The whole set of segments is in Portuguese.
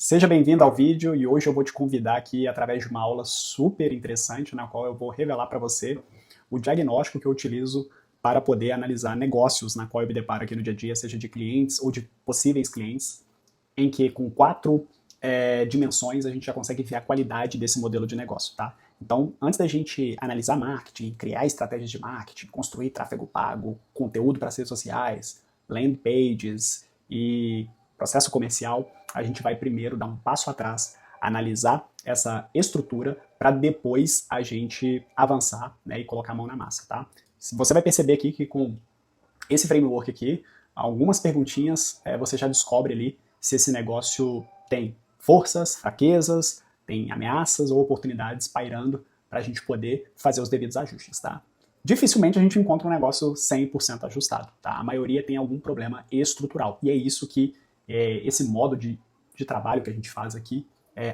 Seja bem-vindo ao vídeo e hoje eu vou te convidar aqui através de uma aula super interessante na qual eu vou revelar para você o diagnóstico que eu utilizo para poder analisar negócios na qual eu me deparo aqui no dia a dia, seja de clientes ou de possíveis clientes, em que com quatro dimensões a gente já consegue ver a qualidade desse modelo de negócio, tá? Então, antes da gente analisar marketing, criar estratégias de marketing, construir tráfego pago, conteúdo para as redes sociais, landing pages e processo comercial, a gente vai primeiro dar um passo atrás, analisar essa estrutura para depois a gente avançar, né, e colocar a mão na massa, tá? Você vai perceber aqui que com esse framework aqui, algumas perguntinhas você já descobre ali se esse negócio tem forças, fraquezas, tem ameaças ou oportunidades pairando para a gente poder fazer os devidos ajustes, tá? Dificilmente a gente encontra um negócio 100% ajustado, tá? A maioria tem algum problema estrutural, e é isso que esse modo de trabalho que a gente faz aqui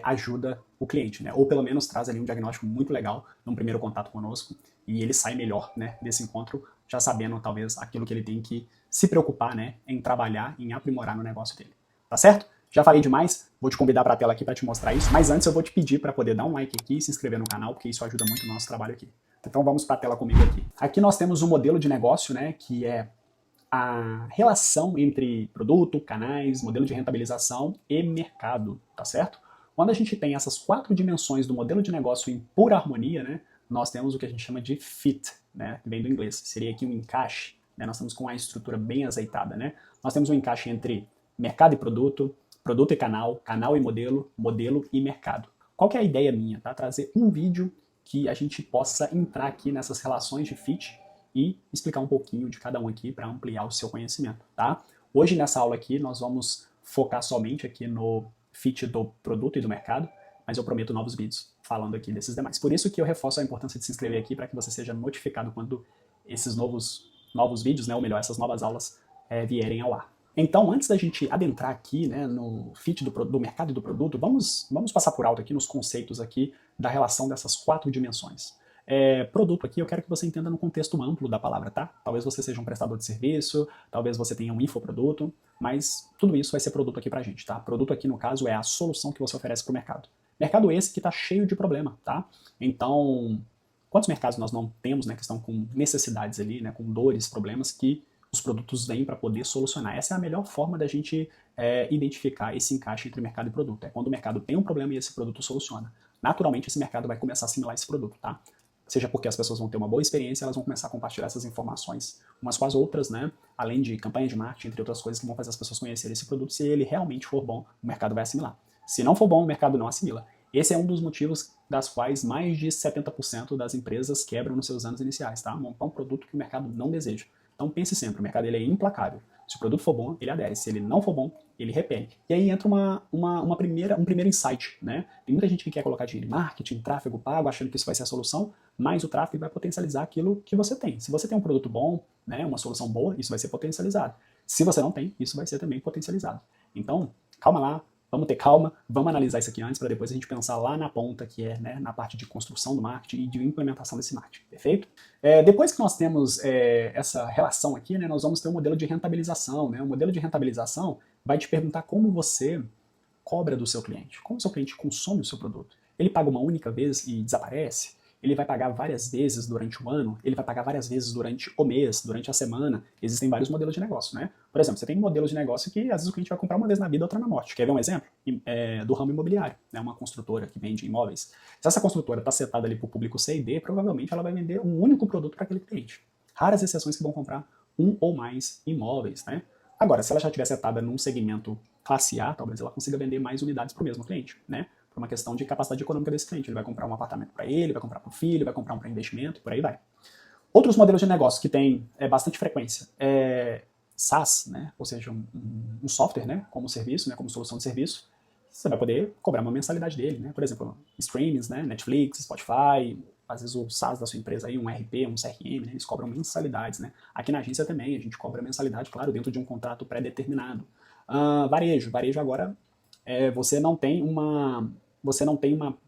ajuda o cliente, né? Ou pelo menos traz ali um diagnóstico muito legal num primeiro contato conosco, e ele sai melhor, né, desse encontro, já sabendo talvez aquilo que ele tem que se preocupar, né, em trabalhar, em aprimorar no negócio dele. Tá certo? Já falei demais, vou te convidar para a tela aqui para te mostrar isso, mas antes eu vou te pedir para poder dar um like aqui e se inscrever no canal, porque isso ajuda muito o nosso trabalho aqui. Então vamos para a tela comigo aqui. Aqui nós temos um modelo de negócio, né, que é a relação entre produto, canais, modelo de rentabilização e mercado, tá certo? Quando a gente tem essas quatro dimensões do modelo de negócio em pura harmonia, né, nós temos o que a gente chama de fit, né, que vem do inglês, seria aqui um encaixe, né, nós estamos com a estrutura bem azeitada, né? Nós temos um encaixe entre mercado e produto, produto e canal, canal e modelo, modelo e mercado. Qual que é a ideia minha, tá? Trazer um vídeo que a gente possa entrar aqui nessas relações de fit e explicar um pouquinho de cada um aqui para ampliar o seu conhecimento, tá? Hoje nessa aula aqui nós vamos focar somente aqui no fit do produto e do mercado, mas eu prometo novos vídeos falando aqui desses demais. Por isso que eu reforço a importância de se inscrever aqui para que você seja notificado quando esses novos vídeos, né, ou melhor, essas novas aulas vierem ao ar. Então, antes da gente adentrar aqui, né, no fit do mercado e do produto, vamos passar por alto aqui nos conceitos aqui da relação dessas quatro dimensões. Produto aqui eu quero que você entenda no contexto amplo da palavra, tá? Talvez você seja um prestador de serviço, talvez você tenha um infoproduto, mas tudo isso vai ser produto aqui pra gente, tá? Produto aqui no caso é a solução que você oferece pro mercado. Mercado esse que tá cheio de problema, tá? Então, quantos mercados nós não temos, né, que estão com necessidades ali, né, com dores, problemas que os produtos vêm para poder solucionar. Essa é a melhor forma da gente identificar esse encaixe entre mercado e produto. É quando o mercado tem um problema e esse produto soluciona. Naturalmente, esse mercado vai começar a assimilar esse produto, tá? Seja porque as pessoas vão ter uma boa experiência, elas vão começar a compartilhar essas informações umas com as outras, né? Além de campanha de marketing, entre outras coisas que vão fazer as pessoas conhecerem esse produto. Se ele realmente for bom, o mercado vai assimilar. Se não for bom, o mercado não assimila. Esse é um dos motivos das quais mais de 70% das empresas quebram nos seus anos iniciais, tá? Montar um produto que o mercado não deseja. Então pense sempre, o mercado ele é implacável. Se o produto for bom, ele adere. Se ele não for bom, ele repele. E aí entra um primeiro insight, né? Tem muita gente que quer colocar dinheiro em marketing, tráfego pago, achando que isso vai ser a solução, mas o tráfego vai potencializar aquilo que você tem. Se você tem um produto bom, né, uma solução boa, isso vai ser potencializado. Se você não tem, isso vai ser também potencializado. Então, calma lá, vamos ter calma, vamos analisar isso aqui antes para depois a gente pensar lá na ponta, que é, né, na parte de construção do marketing e de implementação desse marketing, perfeito? Depois que nós temos essa relação aqui, né, nós vamos ter um modelo de rentabilização, né? O modelo de rentabilização vai te perguntar como você cobra do seu cliente, como o seu cliente consome o seu produto. Ele paga uma única vez e desaparece? Ele vai pagar várias vezes durante o ano, ele vai pagar várias vezes durante o mês, durante a semana. Existem vários modelos de negócio, né? Por exemplo, você tem um modelo de negócio que às vezes o cliente vai comprar uma vez na vida, outra na morte. Quer ver um exemplo? Do ramo imobiliário, né? Uma construtora que vende imóveis. Se essa construtora está setada ali para o público C e D, provavelmente ela vai vender um único produto para aquele cliente. Raras exceções que vão comprar um ou mais imóveis, né? Agora, se ela já estiver setada num segmento classe A, talvez ela consiga vender mais unidades para o mesmo cliente, né? Por uma questão de capacidade econômica desse cliente. Ele vai comprar um apartamento para ele, vai comprar para o filho, vai comprar um para investimento, por aí vai. Outros modelos de negócio que tem bastante frequência SaaS, né? Ou seja, um software, né? Como serviço, né? Como solução de serviço. Você vai poder cobrar uma mensalidade dele, né? Por exemplo, streamings, né? Netflix, Spotify, às vezes o SaaS da sua empresa aí, um RP, um CRM, né? Eles cobram mensalidades, né? Aqui na agência também, a gente cobra mensalidade, claro, dentro de um contrato pré-determinado. Varejo agora, você não tem uma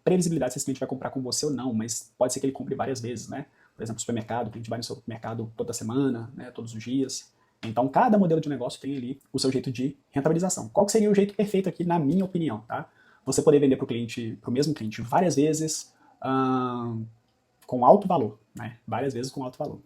previsibilidade se esse cliente vai comprar com você ou não, mas pode ser que ele compre várias vezes, né? Por exemplo, supermercado, o cliente vai no seu mercado toda semana, né, todos os dias. Então, cada modelo de negócio tem ali o seu jeito de rentabilização. Qual que seria o jeito perfeito aqui, na minha opinião, tá? Você poder vender para o mesmo cliente várias vezes, com alto valor, né? Várias vezes com alto valor.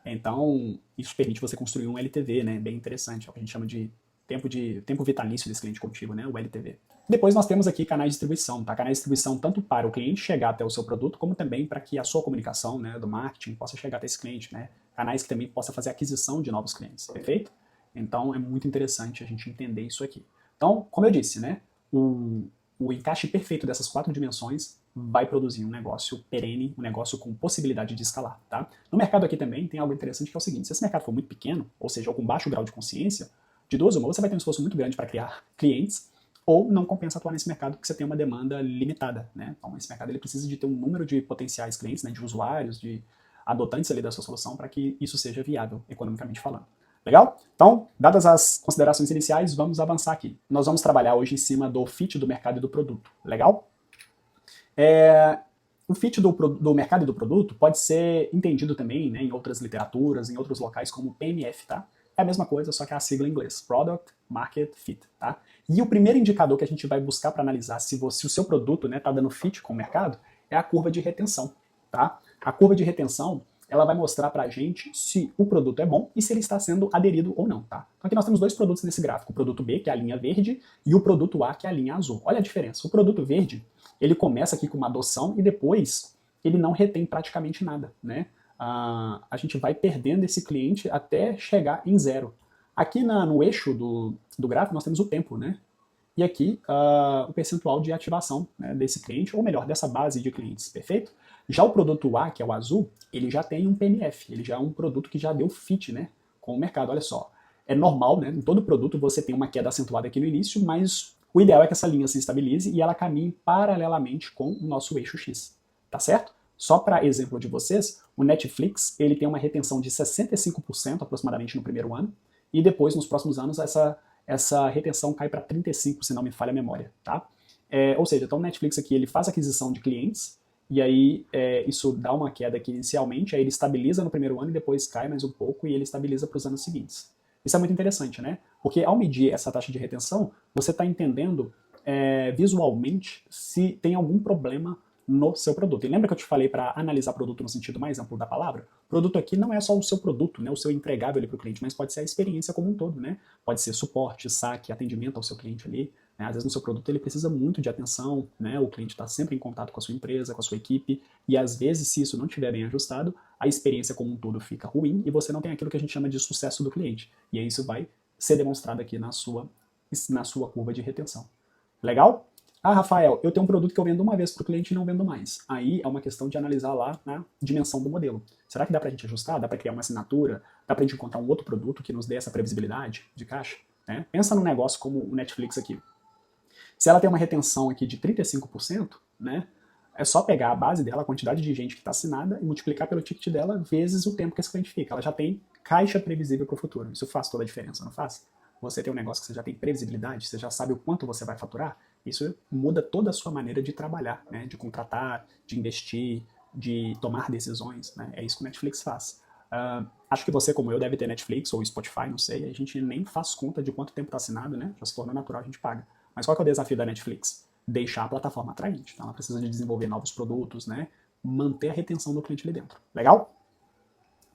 Então, isso permite você construir um LTV, né? Bem interessante, é o que a gente chama de tempo vitalício desse cliente contigo, né? O LTV. Depois nós temos aqui canais de distribuição, tá? Canais de distribuição tanto para o cliente chegar até o seu produto, como também para que a sua comunicação, né, do marketing possa chegar até esse cliente, né? Canais que também possa fazer aquisição de novos clientes, perfeito? Então é muito interessante a gente entender isso aqui. Então, como eu disse, né, o encaixe perfeito dessas 4 dimensões vai produzir um negócio perene, um negócio com possibilidade de escalar, tá? No mercado aqui também tem algo interessante que é o seguinte, se esse mercado for muito pequeno, ou seja, com baixo grau de consciência, de duas uma, você vai ter um esforço muito grande para criar clientes, ou não compensa atuar nesse mercado porque você tem uma demanda limitada, né? Então esse mercado ele precisa de ter um número de potenciais clientes, né, de usuários, de adotantes ali da sua solução para que isso seja viável, economicamente falando. Legal? Então, dadas as considerações iniciais, vamos avançar aqui. Nós vamos trabalhar hoje em cima do fit do mercado e do produto. Legal? O fit do mercado e do produto pode ser entendido também, né, em outras literaturas, em outros locais, como PMF, tá? É a mesma coisa, só que é a sigla em inglês. Product Market Fit, tá? E o primeiro indicador que a gente vai buscar para analisar se o seu produto está dando fit com o mercado é a curva de retenção, tá? A curva de retenção, ela vai mostrar para a gente se o produto é bom e se ele está sendo aderido ou não, tá? Então aqui nós temos 2 produtos nesse gráfico, o produto B, que é a linha verde, e o produto A, que é a linha azul. Olha a diferença. O produto verde, ele começa aqui com uma adoção e depois ele não retém praticamente nada, né? A gente vai perdendo esse cliente até chegar em 0. Aqui no eixo do gráfico nós temos o tempo, né? E aqui o percentual de ativação, né, desse cliente, ou melhor, dessa base de clientes, perfeito? Já o produto A, que é o azul, ele já tem um PMF, ele já é um produto que já deu fit, né, com o mercado. Olha só, é normal, né, em todo produto você tem uma queda acentuada aqui no início, mas o ideal é que essa linha se estabilize e ela caminhe paralelamente com o nosso eixo X, tá certo? Só para exemplo de vocês, o Netflix ele tem uma retenção de 65% aproximadamente no primeiro ano, e depois, nos próximos anos, essa retenção cai para 35%, se não me falha a memória, tá? Ou seja, então o Netflix aqui ele faz aquisição de clientes, e aí isso dá uma queda aqui inicialmente, aí ele estabiliza no primeiro ano e depois cai mais um pouco e ele estabiliza para os anos seguintes. Isso é muito interessante, né? Porque ao medir essa taxa de retenção, você está entendendo visualmente se tem algum problema no seu produto. E lembra que eu te falei para analisar produto no sentido mais amplo da palavra? Produto aqui não é só o seu produto, né, o seu entregável para o cliente, mas pode ser a experiência como um todo, né? Pode ser suporte, saque, atendimento ao seu cliente ali. Né? Às vezes no seu produto ele precisa muito de atenção, né? O cliente está sempre em contato com a sua empresa, com a sua equipe, e às vezes se isso não estiver bem ajustado, a experiência como um todo fica ruim e você não tem aquilo que a gente chama de sucesso do cliente. E aí isso vai ser demonstrado aqui na sua curva de retenção. Legal? Ah, Rafael, eu tenho um produto que eu vendo uma vez para o cliente e não vendo mais. Aí é uma questão de analisar lá na dimensão do modelo. Será que dá para a gente ajustar? Dá para criar uma assinatura? Dá para a gente encontrar um outro produto que nos dê essa previsibilidade de caixa? Né? Pensa num negócio como o Netflix aqui. Se ela tem uma retenção aqui de 35%, né, é só pegar a base dela, a quantidade de gente que está assinada, e multiplicar pelo ticket dela vezes o tempo que esse cliente fica. Ela já tem caixa previsível para o futuro. Isso faz toda a diferença, não faz? Você tem um negócio que você já tem previsibilidade, você já sabe o quanto você vai faturar, isso muda toda a sua maneira de trabalhar, né? De contratar, de investir, de tomar decisões. Né? É isso que o Netflix faz. Acho que você, como eu, deve ter Netflix ou Spotify, não sei, a gente nem faz conta de quanto tempo está assinado, né? Já se torna natural, a gente paga. Mas qual que é o desafio da Netflix? Deixar a plataforma atraente. Então ela precisa de desenvolver novos produtos, né? Manter a retenção do cliente ali dentro. Legal?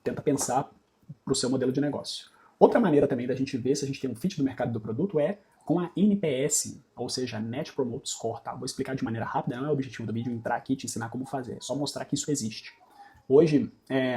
Tenta pensar para o seu modelo de negócio. Outra maneira também da gente ver se a gente tem um fit do mercado do produto é com a NPS, ou seja, Net Promote Score, tá? Vou explicar de maneira rápida, não é o objetivo do vídeo entrar aqui e te ensinar como fazer, é só mostrar que isso existe. Hoje,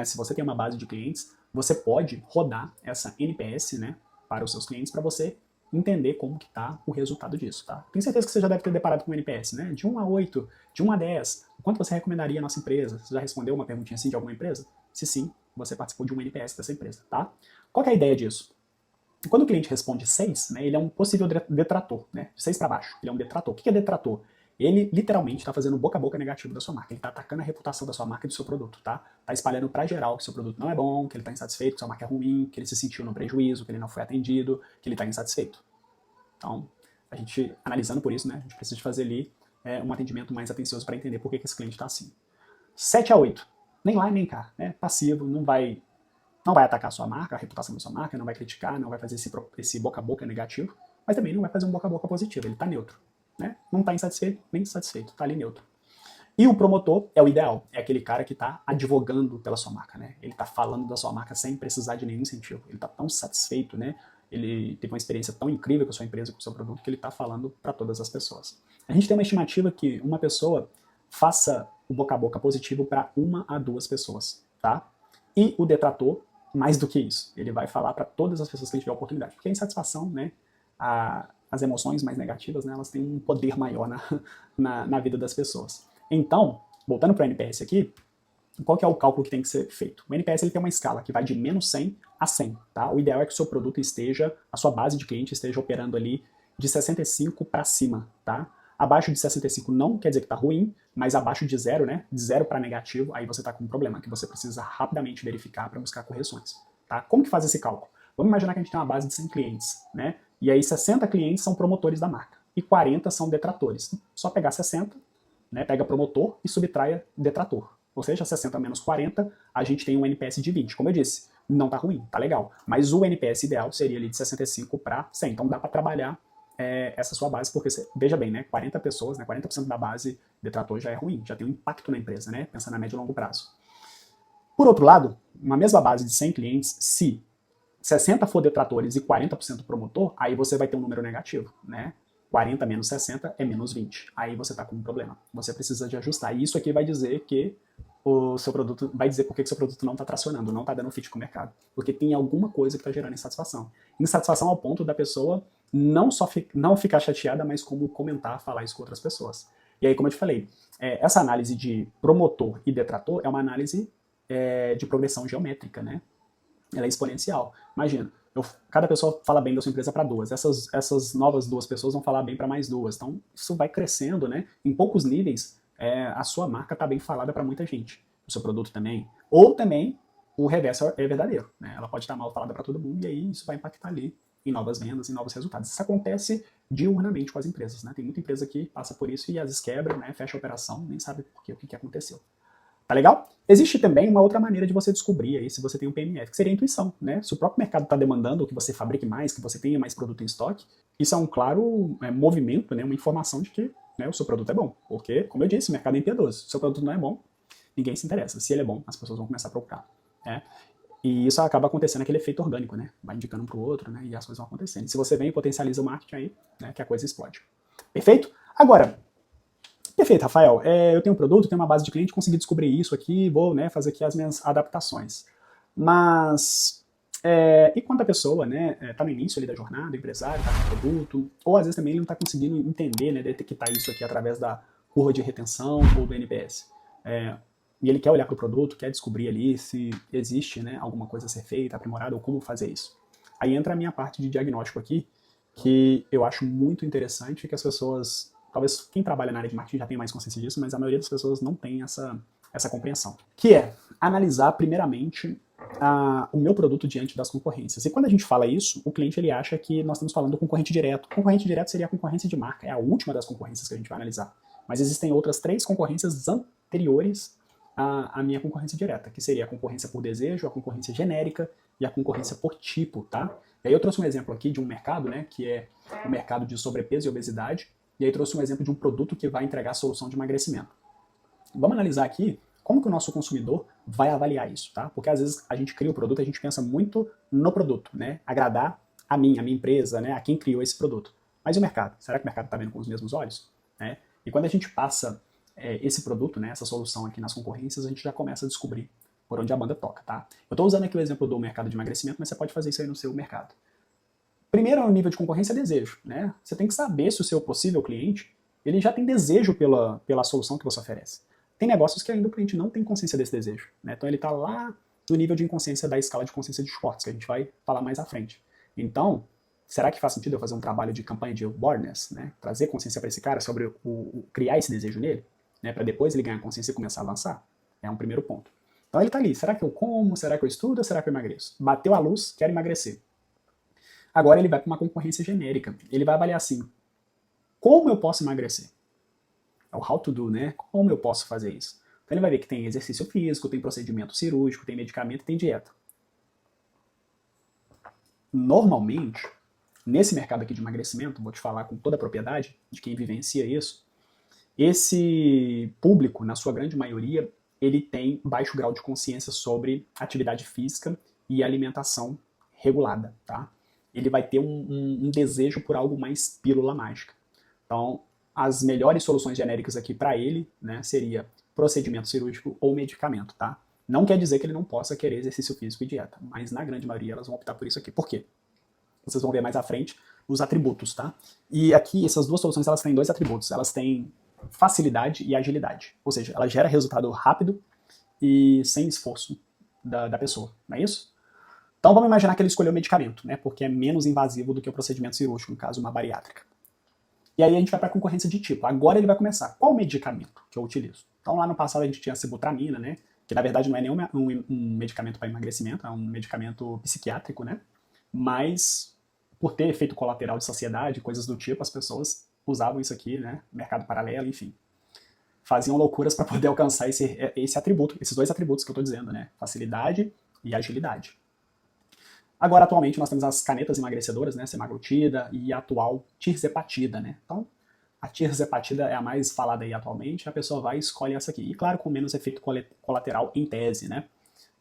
se você tem uma base de clientes, você pode rodar essa NPS, né, para os seus clientes para você entender como que está o resultado disso, tá? Tenho certeza que você já deve ter deparado com o NPS, né? De 1 a 8, de 1 a 10, o quanto você recomendaria a nossa empresa? Você já respondeu uma perguntinha assim de alguma empresa? Se sim, você participou de um NPS dessa empresa, tá? Qual que é a ideia disso? Quando o cliente responde 6, né, ele é um possível detrator, né, de 6 para baixo, ele é um detrator. O que é detrator? Ele literalmente está fazendo boca a boca negativo da sua marca, ele está atacando a reputação da sua marca e do seu produto, tá? Está espalhando para geral que seu produto não é bom, que ele está insatisfeito, que sua marca é ruim, que ele se sentiu no prejuízo, que ele não foi atendido, que ele está insatisfeito. Então, a gente, analisando por isso, né, a gente precisa de fazer ali um atendimento mais atencioso para entender por que esse cliente está assim. 7 a 8, nem lá nem cá, né, passivo, não vai Não vai atacar a sua marca, a reputação da sua marca, não vai criticar, não vai fazer esse boca a boca negativo, mas também não vai fazer um boca a boca positivo, ele está neutro. Né? Não está insatisfeito, nem satisfeito, está ali neutro. E o promotor é o ideal, é aquele cara que está advogando pela sua marca, né? Ele está falando da sua marca sem precisar de nenhum incentivo, ele está tão satisfeito, né? Ele teve uma experiência tão incrível com a sua empresa, com o seu produto, que ele está falando para todas as pessoas. A gente tem uma estimativa que uma pessoa faça o boca a boca positivo para 1 a 2 pessoas, tá? E o detrator, mais do que isso, ele vai falar para todas as pessoas que ele tiver oportunidade, porque a insatisfação, né? As emoções mais negativas, né? Elas têm um poder maior na vida das pessoas. Então, voltando para o NPS aqui, qual que é o cálculo que tem que ser feito? O NPS ele tem uma escala que vai de menos 100 a 100, tá? O ideal é que o seu produto esteja, a sua base de cliente esteja operando ali de 65 para cima, tá? Abaixo de 65 não quer dizer que tá ruim, mas abaixo de 0, né? De 0 para negativo, aí você tá com um problema que você precisa rapidamente verificar para buscar correções, tá? Como que faz esse cálculo? Vamos imaginar que a gente tem uma base de 100 clientes, né? E aí 60 clientes são promotores da marca e 40 são detratores. Só pegar 60, né, pega promotor e subtraia detrator. Ou seja, 60 menos 40, a gente tem um NPS de 20. Como eu disse, não tá ruim, tá legal. Mas o NPS ideal seria ali de 65 para 100. Então dá para trabalhar essa sua base, porque, veja bem, né, 40 pessoas, né, 40% da base detrator já é ruim, já tem um impacto na empresa, né, pensando a médio e longo prazo. Por outro lado, uma mesma base de 100 clientes, se 60 for detratores e 40% promotor, aí você vai ter um número negativo, né? 40 menos 60 é menos 20. Aí você está com um problema. Você precisa de ajustar. E isso aqui vai dizer que o seu produto, vai dizer por que o seu produto não está tracionando, não está dando fit com o mercado. Porque tem alguma coisa que está gerando insatisfação. Insatisfação ao ponto da pessoa não só não ficar chateada, mas como comentar, falar isso com outras pessoas. E aí, como eu te falei, essa análise de promotor e detrator é uma análise de progressão geométrica, né? Ela é exponencial. Imagina, cada pessoa fala bem da sua empresa para 2. Essas novas 2 pessoas vão falar bem para mais 2. Então, isso vai crescendo, né? Em poucos níveis, a sua marca está bem falada para muita gente. O seu produto também. Ou também, o reverso é verdadeiro, né? Ela pode estar mal falada para todo mundo e aí isso vai impactar ali em novas vendas, em novos resultados. Isso acontece diurnamente com as empresas, né? Tem muita empresa que passa por isso e às vezes quebra, né? Fecha a operação, nem sabe por quê, o que aconteceu. Tá legal? Existe também uma outra maneira de você descobrir aí se você tem um PMF, que seria a intuição, né? Se o próprio mercado está demandando que você fabrique mais, que você tenha mais produto em estoque, isso é um claro movimento, né? Uma informação de que, né, o seu produto é bom. Porque, como eu disse, o mercado é impiedoso. Se o seu produto não é bom, ninguém se interessa. Se ele é bom, as pessoas vão começar a procurar. Né? E isso acaba acontecendo aquele efeito orgânico, né? Vai indicando um pro outro, né? E as coisas vão acontecendo. E se você vem e potencializa o marketing aí, né, que a coisa explode. Perfeito? Agora, perfeito, Rafael. Eu tenho um produto, tenho uma base de cliente, consegui descobrir isso aqui, vou, né, fazer aqui as minhas adaptações. Mas, e quando a pessoa, né, tá no início ali da jornada, empresário, tá com o produto, ou às vezes também ele não está conseguindo entender, né, detectar isso aqui através da curva de retenção ou do NPS. E ele quer olhar para o produto, quer descobrir ali se existe, né, alguma coisa a ser feita, aprimorada, ou como fazer isso. Aí entra a minha parte de diagnóstico aqui, que eu acho muito interessante, que as pessoas... Talvez quem trabalha na área de marketing já tenha mais consciência disso, mas a maioria das pessoas não tem essa compreensão. Que é analisar, primeiramente, o meu produto diante das concorrências. E quando a gente fala isso, o cliente ele acha que nós estamos falando do concorrente direto. Concorrente direto seria a concorrência de marca, é a última das concorrências que a gente vai analisar. Mas existem outras 3 concorrências anteriores à minha concorrência direta, que seria a concorrência por desejo, a concorrência genérica e a concorrência por tipo, tá? E aí eu trouxe um exemplo aqui de um mercado, né, que é o mercado de sobrepeso e obesidade. E aí trouxe um exemplo de um produto que vai entregar a solução de emagrecimento. Vamos analisar aqui como que o nosso consumidor vai avaliar isso, tá? Porque às vezes a gente cria o produto, a gente pensa muito no produto, né? Agradar a minha empresa, né? A quem criou esse produto. Mas e o mercado? Será que o mercado está vendo com os mesmos olhos? Né? E quando a gente passa esse produto, né, essa solução aqui nas concorrências, a gente já começa a descobrir por onde a banda toca, tá? Eu estou usando aqui o exemplo do mercado de emagrecimento, mas você pode fazer isso aí no seu mercado. Primeiro, no nível de concorrência, é desejo, né? Você tem que saber se o seu possível cliente ele já tem desejo pela solução que você oferece. Tem negócios que ainda o cliente não tem consciência desse desejo, né? Então ele está lá no nível de inconsciência da escala de consciência de Schwartz, que a gente vai falar mais à frente. Então, será que faz sentido eu fazer um trabalho de campanha de awareness, né? Trazer consciência para esse cara sobre criar esse desejo nele, né? Para depois ele ganhar consciência e começar a avançar? É um primeiro ponto. Então ele está ali, será que eu como? Será que eu estudo? Será que eu emagreço? Bateu a luz, quero emagrecer. Agora ele vai para uma concorrência genérica. Ele vai avaliar assim, como eu posso emagrecer? É o how to do, né? Como eu posso fazer isso? Então ele vai ver que tem exercício físico, tem procedimento cirúrgico, tem medicamento e tem dieta. Normalmente, nesse mercado aqui de emagrecimento, vou te falar com toda a propriedade de quem vivencia isso, esse público, na sua grande maioria, ele tem baixo grau de consciência sobre atividade física e alimentação regulada, tá? Ele vai ter um desejo por algo mais pílula mágica. Então, as melhores soluções genéricas aqui para ele, né, seria procedimento cirúrgico ou medicamento, tá? Não quer dizer que ele não possa querer exercício físico e dieta, mas na grande maioria elas vão optar por isso aqui. Por quê? Vocês vão ver mais à frente os atributos, tá? E aqui essas duas soluções elas têm dois atributos. Elas têm facilidade e agilidade, ou seja, ela gera resultado rápido e sem esforço da pessoa, não é isso? Então vamos imaginar que ele escolheu o medicamento, né? Porque é menos invasivo do que o procedimento cirúrgico, no caso uma bariátrica. E aí a gente vai para a concorrência de tipo. Agora ele vai começar. Qual medicamento que eu utilizo? Então lá no passado a gente tinha a sibutramina, né? Que na verdade não é nenhum um medicamento para emagrecimento, é um medicamento psiquiátrico, né? Mas por ter efeito colateral de saciedade, coisas do tipo, as pessoas usavam isso aqui, né? Mercado paralelo, enfim. Faziam loucuras para poder alcançar esse atributo, esses dois atributos que eu estou dizendo, né? Facilidade e agilidade. Agora, atualmente, nós temos as canetas emagrecedoras, né, semaglutida e a atual tirzepatida, né? Então, a tirzepatida é a mais falada aí atualmente, a pessoa vai e escolhe essa aqui. E claro, com menos efeito colateral em tese, né?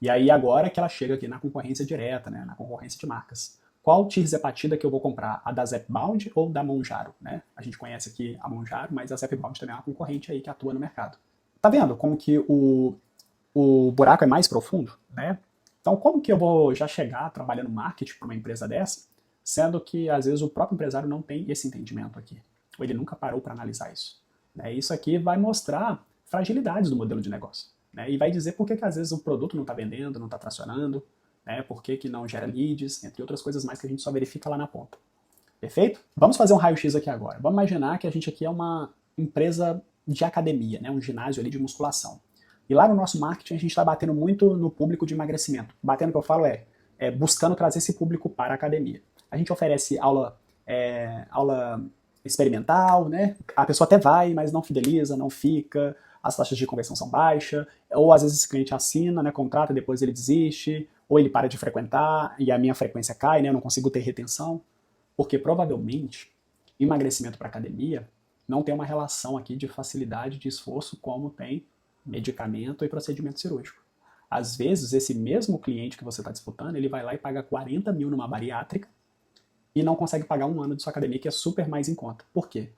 E aí agora que ela chega aqui na concorrência direta, né, na concorrência de marcas. Qual tirzepatida que eu vou comprar? A da Zepbound ou da Mounjaro, né? A gente conhece aqui a Mounjaro, mas a Zepbound também é uma concorrente aí que atua no mercado. Tá vendo como que o buraco é mais profundo, né? Então, como que eu vou já chegar trabalhando marketing para uma empresa dessa, sendo que às vezes o próprio empresário não tem esse entendimento aqui, ou ele nunca parou para analisar isso? Né? Isso aqui vai mostrar fragilidades do modelo de negócio, né? E vai dizer por que às vezes o produto não está vendendo, não está tracionando, né? Por que não gera leads, entre outras coisas mais que a gente só verifica lá na ponta. Perfeito? Vamos fazer um raio-x aqui agora. Vamos imaginar que a gente aqui é uma empresa de academia, né? Um ginásio ali de musculação. E lá no nosso marketing a gente está batendo muito no público de emagrecimento. Batendo, que eu falo, é buscando trazer esse público para a academia. A gente oferece aula experimental, né? A pessoa até vai, mas não fideliza, não fica, as taxas de conversão são baixas, ou às vezes esse cliente assina, né, contrata, depois ele desiste, ou ele para de frequentar e a minha frequência cai, né? Eu não consigo ter retenção. Porque provavelmente emagrecimento para academia não tem uma relação aqui de facilidade de esforço como tem medicamento e procedimento cirúrgico. Às vezes, esse mesmo cliente que você está disputando, ele vai lá e paga 40 mil numa bariátrica e não consegue pagar um ano de sua academia, que é super mais em conta. Por quê?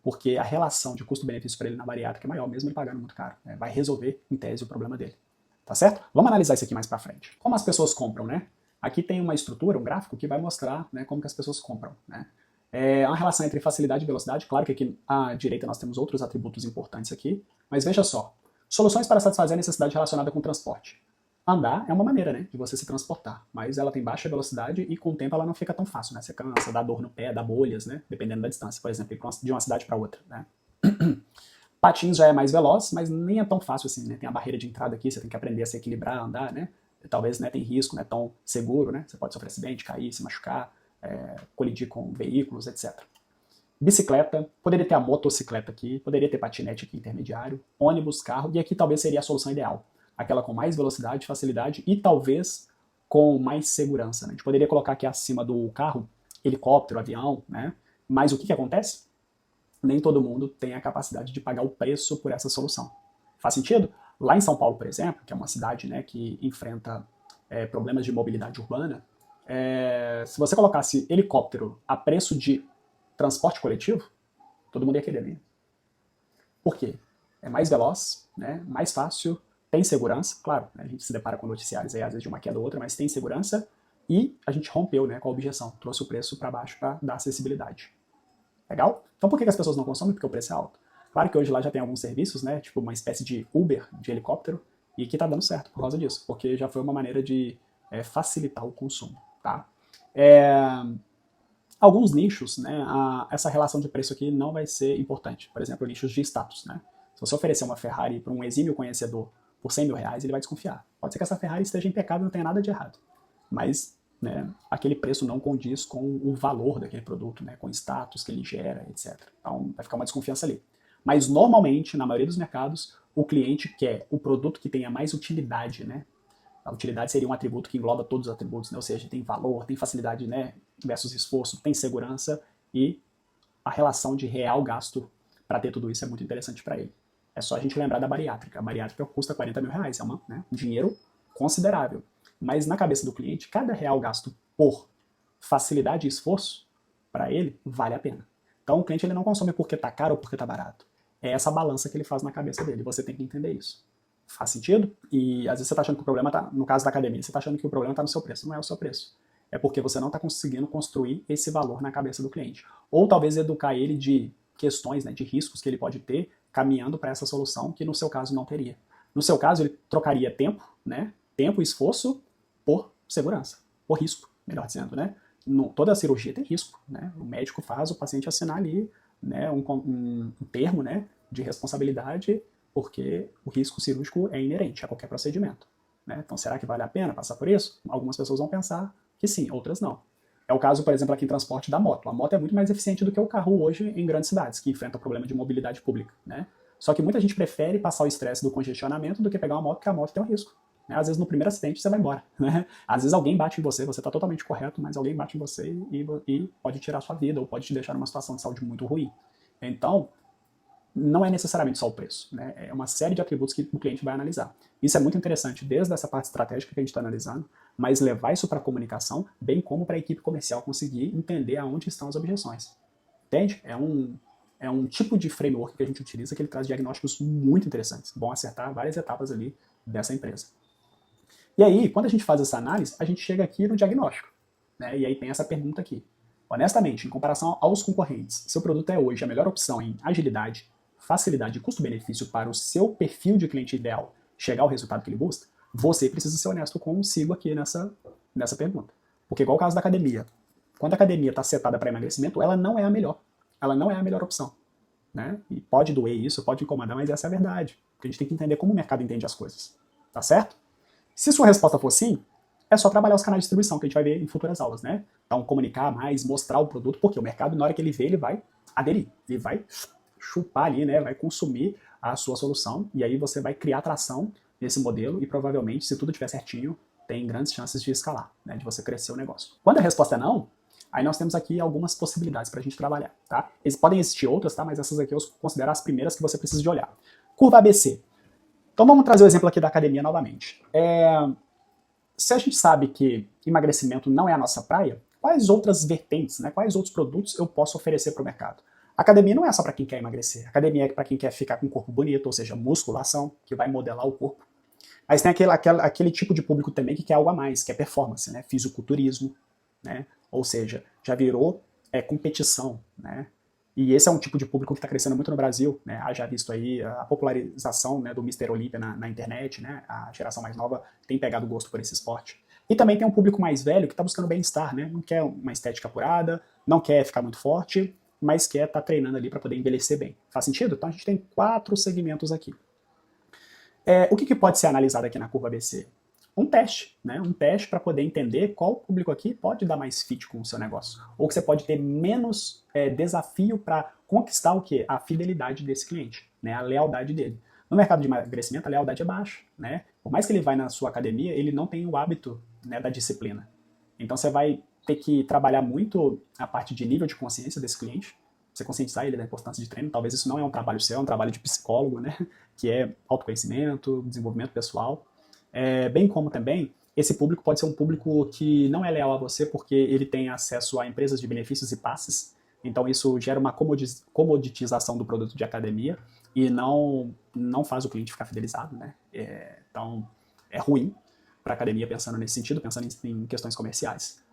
Porque a relação de custo-benefício para ele na bariátrica é maior, mesmo ele pagando muito caro. Né? Vai resolver, em tese, o problema dele. Tá certo? Vamos analisar isso aqui mais para frente. Como as pessoas compram, né? Aqui tem uma estrutura, um gráfico, que vai mostrar, né, como que as pessoas compram. Né? É uma relação entre facilidade e velocidade. Claro que aqui à direita nós temos outros atributos importantes aqui, mas veja só. Soluções para satisfazer a necessidade relacionada com o transporte. Andar é uma maneira, né, de você se transportar, mas ela tem baixa velocidade e com o tempo ela não fica tão fácil, né? Você cansa, dá dor no pé, dá bolhas, né? Dependendo da distância, por exemplo, de uma cidade para outra, né? Patins já é mais veloz, mas nem é tão fácil assim, né? Tem a barreira de entrada aqui, você tem que aprender a se equilibrar, andar, né? Talvez, né, tem risco, não é tão seguro, né? Você pode sofrer acidente, cair, se machucar, colidir com veículos, etc. Bicicleta, poderia ter a motocicleta aqui, poderia ter patinete aqui intermediário, ônibus, carro, e aqui talvez seria a solução ideal. Aquela com mais velocidade, facilidade e talvez com mais segurança. Né? A gente poderia colocar aqui acima do carro helicóptero, avião, né? Mas o que acontece? Nem todo mundo tem a capacidade de pagar o preço por essa solução. Faz sentido? Lá em São Paulo, por exemplo, que é uma cidade, né, que enfrenta problemas de mobilidade urbana, se você colocasse helicóptero a preço de transporte coletivo, todo mundo ia querer, né? Por quê? É mais veloz, né? Mais fácil, tem segurança, claro, né? A gente se depara com noticiários aí, às vezes de uma queda ou outra, mas tem segurança e a gente rompeu, né, com a objeção, trouxe o preço para baixo para dar acessibilidade. Legal? Então por que as pessoas não consomem? Porque o preço é alto. Claro que hoje lá já tem alguns serviços, né, tipo uma espécie de Uber de helicóptero, e que está dando certo por causa disso, porque já foi uma maneira de facilitar o consumo, tá? Alguns nichos, né, essa relação de preço aqui não vai ser importante. Por exemplo, nichos de status. Né? Se você oferecer uma Ferrari para um exímio conhecedor por 100 mil reais, ele vai desconfiar. Pode ser que essa Ferrari esteja impecável e não tenha nada de errado. Mas, né, aquele preço não condiz com o valor daquele produto, né, com o status que ele gera, etc. Então vai ficar uma desconfiança ali. Mas normalmente, na maioria dos mercados, o cliente quer o produto que tenha mais utilidade, né? A utilidade seria um atributo que engloba todos os atributos, né? Ou seja, tem valor, tem facilidade, né, versus esforço, tem segurança, e a relação de real gasto para ter tudo isso é muito interessante para ele. É só a gente lembrar da bariátrica. A bariátrica custa 40 mil reais, é um dinheiro considerável. Mas na cabeça do cliente, cada real gasto por facilidade e esforço, para ele, vale a pena. Então o cliente ele não consome porque está caro ou porque está barato. É essa balança que ele faz na cabeça dele. Você tem que entender isso. Faz sentido? E às vezes você está achando que o problema está, no caso da academia, você está achando que o problema está no seu preço. Não é o seu preço. É porque você não está conseguindo construir esse valor na cabeça do cliente. Ou talvez educar ele de questões, né, de riscos que ele pode ter caminhando para essa solução que no seu caso não teria. No seu caso, ele trocaria tempo, né, tempo e esforço por segurança, por risco, melhor dizendo, né? Toda cirurgia tem risco, né? O médico faz o paciente assinar ali, né, um termo, né, de responsabilidade, porque o risco cirúrgico é inerente a qualquer procedimento, né? Então, será que vale a pena passar por isso? Algumas pessoas vão pensar que sim, outras não. É o caso, por exemplo, aqui em transporte da moto. A moto é muito mais eficiente do que o carro hoje em grandes cidades, que enfrentam o problema de mobilidade pública, né? Só que muita gente prefere passar o estresse do congestionamento do que pegar uma moto, porque a moto tem um risco. Às vezes no primeiro acidente você vai embora, né? Às vezes alguém bate em você está totalmente correto, mas alguém bate em você e pode tirar a sua vida ou pode te deixar numa situação de saúde muito ruim. Então, não é necessariamente só o preço, né? É uma série de atributos que o cliente vai analisar. Isso é muito interessante desde essa parte estratégica que a gente está analisando, mas levar isso para a comunicação, bem como para a equipe comercial conseguir entender aonde estão as objeções. Entende? É um tipo de framework que a gente utiliza que ele traz diagnósticos muito interessantes, vão acertar várias etapas ali dessa empresa. E aí, quando a gente faz essa análise, a gente chega aqui no diagnóstico, né? E aí tem essa pergunta aqui. Honestamente, em comparação aos concorrentes, seu produto é hoje a melhor opção em agilidade, facilidade e custo-benefício para o seu perfil de cliente ideal chegar ao resultado que ele busca? Você precisa ser honesto consigo aqui nessa pergunta. Porque igual o caso da academia. Quando a academia está setada para emagrecimento, ela não é a melhor. Ela não é a melhor opção, né? E pode doer isso, pode incomodar, mas essa é a verdade. Porque a gente tem que entender como o mercado entende as coisas. Tá certo? Se sua resposta for sim, é só trabalhar os canais de distribuição, que a gente vai ver em futuras aulas, né? Então, comunicar mais, mostrar o produto, porque o mercado, na hora que ele vê, ele vai aderir. Ele vai chupar ali, né? Vai consumir a sua solução, e aí você vai criar atração nesse modelo, e provavelmente, se tudo estiver certinho, tem grandes chances de escalar, né? De você crescer o negócio. Quando a resposta é não, aí nós temos aqui algumas possibilidades para a gente trabalhar, tá? Podem existir outras, tá? Mas essas aqui eu considero as primeiras que você precisa de olhar. Curva ABC. Então vamos trazer o exemplo aqui da academia novamente. Se a gente sabe que emagrecimento não é a nossa praia, quais outras vertentes, né, quais outros produtos eu posso oferecer para o mercado? A academia não é só para quem quer emagrecer. A academia é para quem quer ficar com um corpo bonito, ou seja, musculação, que vai modelar o corpo. Mas tem aquele tipo de público também que quer algo a mais, que é performance, né, fisiculturismo, né, ou seja, já virou competição, né? E esse é um tipo de público que está crescendo muito no Brasil, né? Haja visto aí a popularização, né, do Mr. Olympia na internet, né? A geração mais nova tem pegado gosto por esse esporte. E também tem um público mais velho que está buscando bem-estar, né? Não quer uma estética apurada, não quer ficar muito forte, mas quer estar treinando ali para poder envelhecer bem. Faz sentido? Então a gente tem 4 segmentos aqui. O que pode ser analisado aqui na curva ABC? Um teste, né? Um teste para poder entender qual público aqui pode dar mais fit com o seu negócio. Ou que você pode ter menos desafio para conquistar o quê? A fidelidade desse cliente, né? A lealdade dele. No mercado de emagrecimento, a lealdade é baixa, né? Por mais que ele vá na sua academia, ele não tem o hábito, né, da disciplina. Então você vai ter que trabalhar muito a parte de nível de consciência desse cliente, você conscientizar ele da importância de treino. Talvez isso não é um trabalho seu, é um trabalho de psicólogo, né? Que é autoconhecimento, desenvolvimento pessoal. Bem como também, esse público pode ser um público que não é leal a você porque ele tem acesso a empresas de benefícios e passes, então isso gera uma comoditização do produto de academia e não faz o cliente ficar fidelizado, né? Então, é ruim para a academia pensando nesse sentido, pensando em questões comerciais.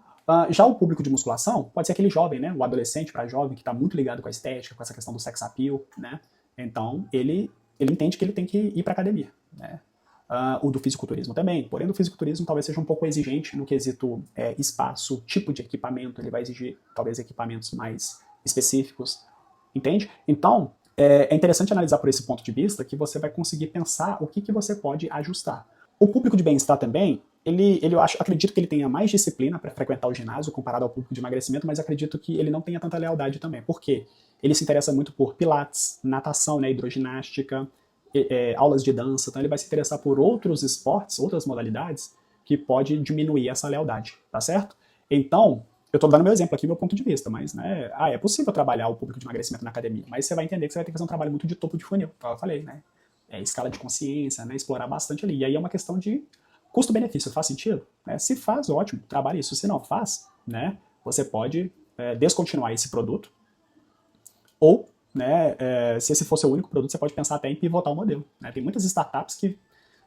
Já o público de musculação pode ser aquele jovem, né? O adolescente para jovem que está muito ligado com a estética, com essa questão do sex appeal, né? Então, ele entende que ele tem que ir para a academia, né? O do fisiculturismo também, porém do fisiculturismo talvez seja um pouco exigente no quesito espaço, tipo de equipamento, ele vai exigir talvez equipamentos mais específicos, entende? Então, é interessante analisar por esse ponto de vista que você vai conseguir pensar o que você pode ajustar. O público de bem-estar também, acredito que ele tenha mais disciplina para frequentar o ginásio comparado ao público de emagrecimento, mas acredito que ele não tenha tanta lealdade também. Por quê? Ele se interessa muito por pilates, natação, né, hidroginástica, aulas de dança, então ele vai se interessar por outros esportes, outras modalidades, que pode diminuir essa lealdade, tá certo? Então, eu estou dando meu exemplo aqui, meu ponto de vista, mas, né, é possível trabalhar o público de emagrecimento na academia, mas você vai entender que você vai ter que fazer um trabalho muito de topo de funil, como eu falei, né? Escala de consciência, né, explorar bastante ali. E aí é uma questão de custo-benefício, faz sentido? Se faz, ótimo, trabalhe isso. Se não faz, né, você pode descontinuar esse produto, ou, né, se esse fosse o único produto, você pode pensar até em pivotar o modelo. Né? Tem muitas startups que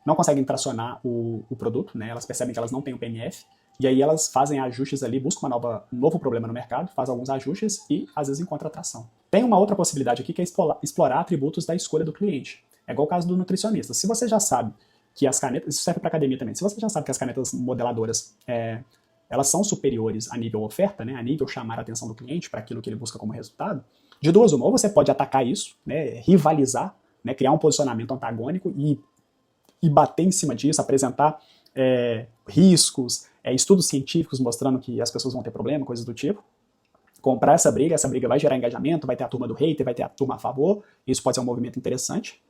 não conseguem tracionar o produto, né? Elas percebem que elas não têm o PNF, e aí elas fazem ajustes ali, buscam um novo problema no mercado, fazem alguns ajustes e às vezes encontram atração. Tem uma outra possibilidade aqui que é explorar atributos da escolha do cliente. É igual o caso do nutricionista. Se você já sabe que as canetas, isso serve para academia também, se você já sabe que as canetas modeladoras elas são superiores a nível oferta, né, a nível chamar a atenção do cliente para aquilo que ele busca como resultado, de duas uma, ou você pode atacar isso, né, rivalizar, né, criar um posicionamento antagônico e bater em cima disso, apresentar riscos, estudos científicos mostrando que as pessoas vão ter problema, coisas do tipo, comprar essa briga vai gerar engajamento, vai ter a turma do hater, vai ter a turma a favor, isso pode ser um movimento interessante.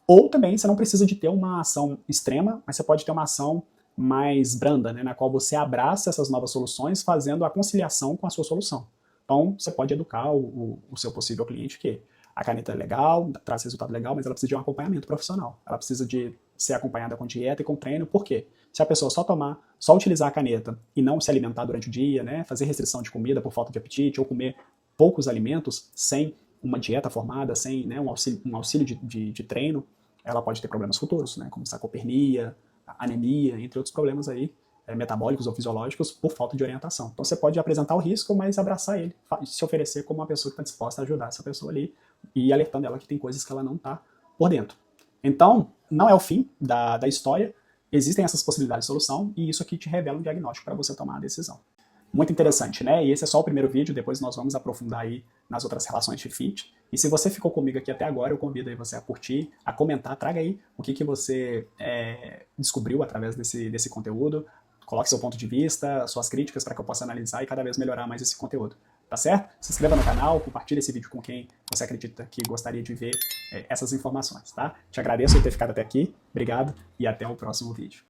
Ou também você não precisa de ter uma ação extrema, mas você pode ter uma ação mais branda, né, na qual você abraça essas novas soluções fazendo a conciliação com a sua solução. Então você pode educar o seu possível cliente que a caneta é legal, traz resultado legal, mas ela precisa de um acompanhamento profissional. Ela precisa de ser acompanhada com dieta e com treino. Por quê? Se a pessoa só utilizar a caneta e não se alimentar durante o dia, né, fazer restrição de comida por falta de apetite ou comer poucos alimentos sem uma dieta formada, sem, né, um auxílio de treino, ela pode ter problemas futuros, né, como sarcopenia, anemia, entre outros problemas aí, metabólicos ou fisiológicos, por falta de orientação. Então você pode apresentar o risco, mas abraçar ele, se oferecer como uma pessoa que está disposta a ajudar essa pessoa ali e alertando ela que tem coisas que ela não está por dentro. Então, não é o fim da história, existem essas possibilidades de solução e isso aqui te revela um diagnóstico para você tomar a decisão. Muito interessante, né? E esse é só o primeiro vídeo, depois nós vamos aprofundar aí nas outras relações de fit. E se você ficou comigo aqui até agora, eu convido aí você a curtir, a comentar, traga aí o que você descobriu através desse conteúdo, coloque seu ponto de vista, suas críticas para que eu possa analisar e cada vez melhorar mais esse conteúdo. Tá certo? Se inscreva no canal, compartilhe esse vídeo com quem você acredita que gostaria de ver essas informações, tá? Te agradeço por ter ficado até aqui, obrigado e até o próximo vídeo.